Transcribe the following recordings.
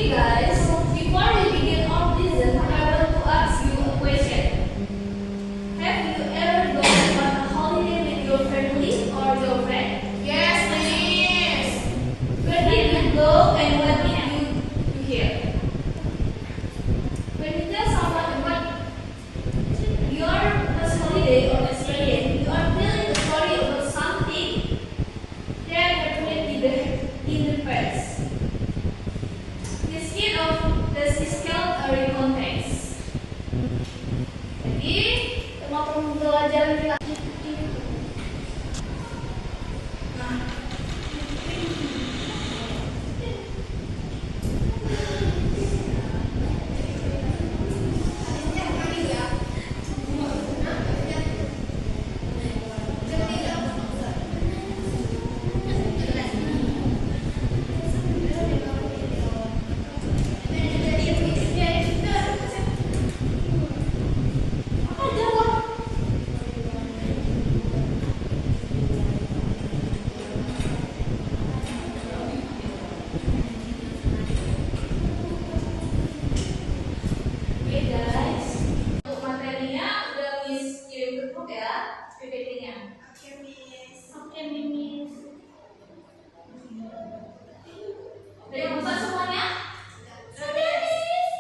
Okay guys, before we begin our lesson, I want to ask you a question. Have you ever gone on a holiday with your family or your friend? Yes, please. Where did you go and what did you do here? When you tell someone about your first holiday or experience, you are telling the story about something that happened in the past. Instead of this called a context. Jadi, tema pembelajaran kita PPT-nya. Oke, Miss. Oke, Mimis. Udah buka semuanya? Sudah, Miss.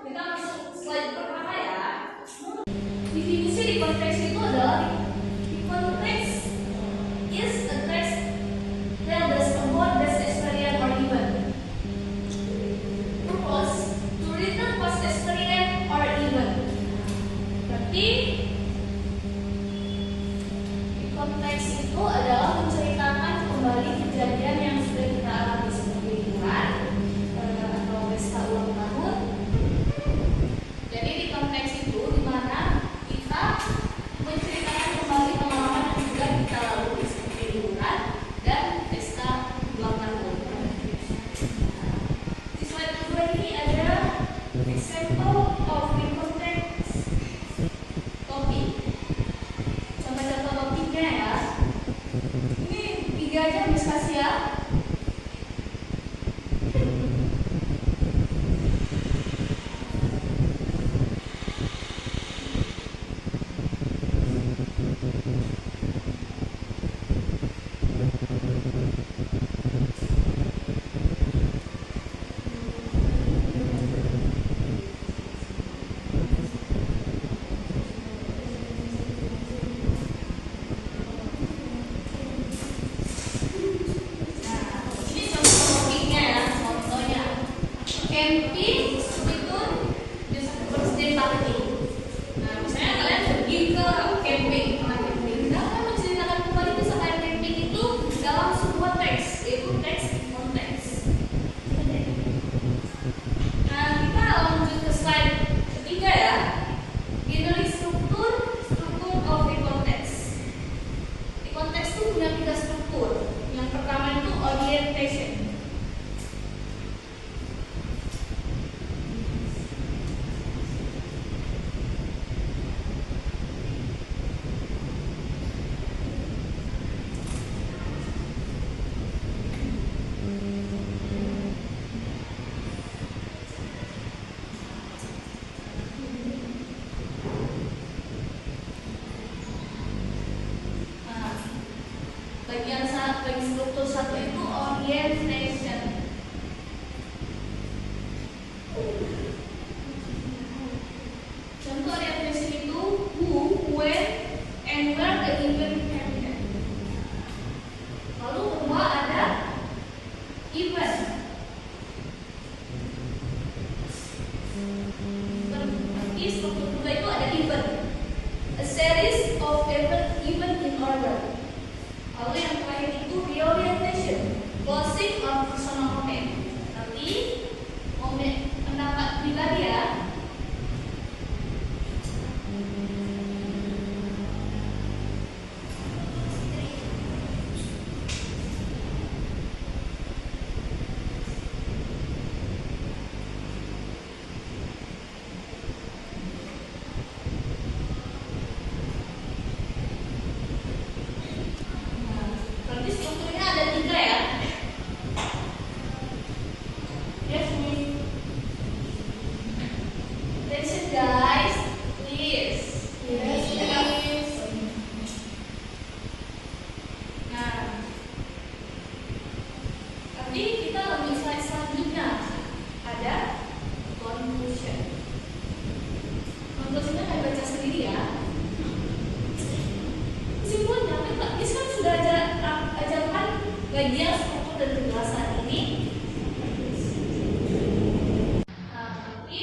Kita masuk slide pertama ya. Definisi di konteks itu adalah di konteks is a text that does about this experience or event. Purpose to return past experience or event. Berarti di konteks itu adalah menceritakan kembali kejadian yang sudah kita alami seperti liburan atau pesta ulang tahun. Jadi di konteks itu di mana kita menceritakan kembali pengalaman yang sudah kita lalui seperti liburan dan pesta ulang tahun. Di slide kedua ini ada example of the context topik. Contoh-contoh topiknya ya. Ini 3 aja Miss kasih ya. Ini contoh topiknya ya, contohnya. Camping itu just birthday party. Nah, misalnya kalian pergi ke camping, kita akan menceritakan kembali misalkan camping itu dalam sebuah teks, yaitu teks konteks. Nah, kita lanjut ke slide ketiga ya. Generally struktur of the context. Di konteks itu punya 3 struktur. Yang pertama itu orientation. Nah, bagian struktur satu itu orientation. Contoh orientation itu who, when, and where the event happened. Lalu kedua ada event. Berarti struktur kedua itu ada event. A series of event in order. Lalu yang terakhir itu reorientation, closing bagian struktur dan penjelasan ini. Nah, nanti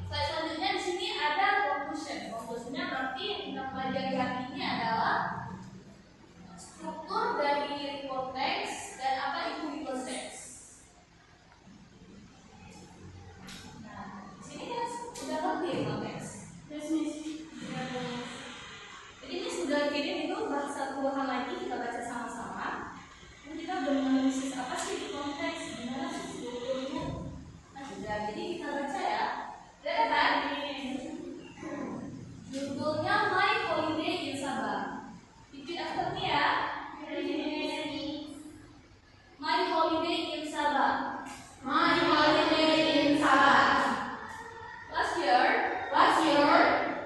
slide selanjutnya di sini ada conclusion. Conclusionnya berarti yang kita pelajari hari ini adalah struktur dari report text dan apa itu request text. Nah, di sini kan sudah ngerti report text. Jadi ini sudah kirim itu bahasa bahan lagi kita baca sama-sama. Dan kita udah menganalisis apa sih konteks, gimana sih strukturnya. Nah sudah, jadi kita baca ya. Lihat kan? Judulnya My Holiday in Sabah. Repeat after me ya. My Holiday in Sabah. My holiday in Sabah. Last year,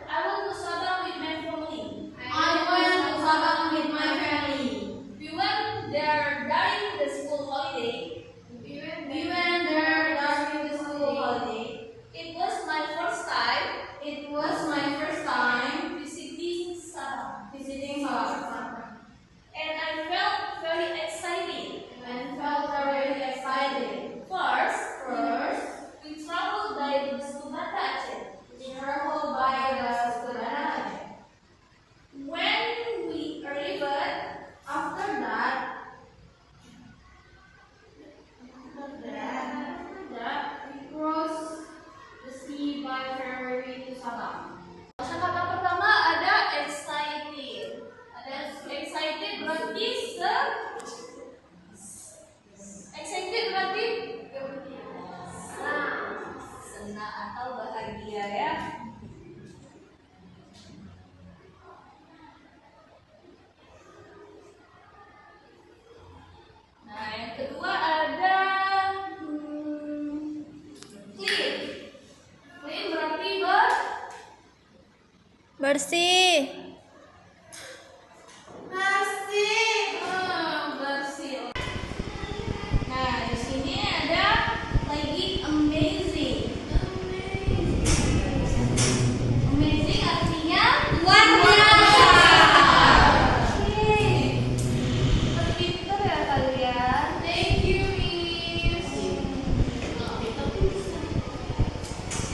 I went to Sabah with my family. I went to Sabah with my family. We went there during the school holiday. We went there during the school holiday. It was my first time It was my first time visiting Sabah, visiting Sabah and I felt very excited. and felt very excited. First, First, we traveled by bus to Banda Aceh. we traveled by the Studana. When we arrived, After that, we crossed the sea by ferry to Sabah. kata pertama ada excited. Ada excited berarti excited berarti senang atau bahagia ya. Nah, yang kedua ada clean. Clean berarti Bersih. bersih. Nah, di sini ada lagi amazing. Amazing artinya luar biasa. Oke. Pintar ya kalian. Thank you, Miss.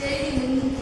Jadi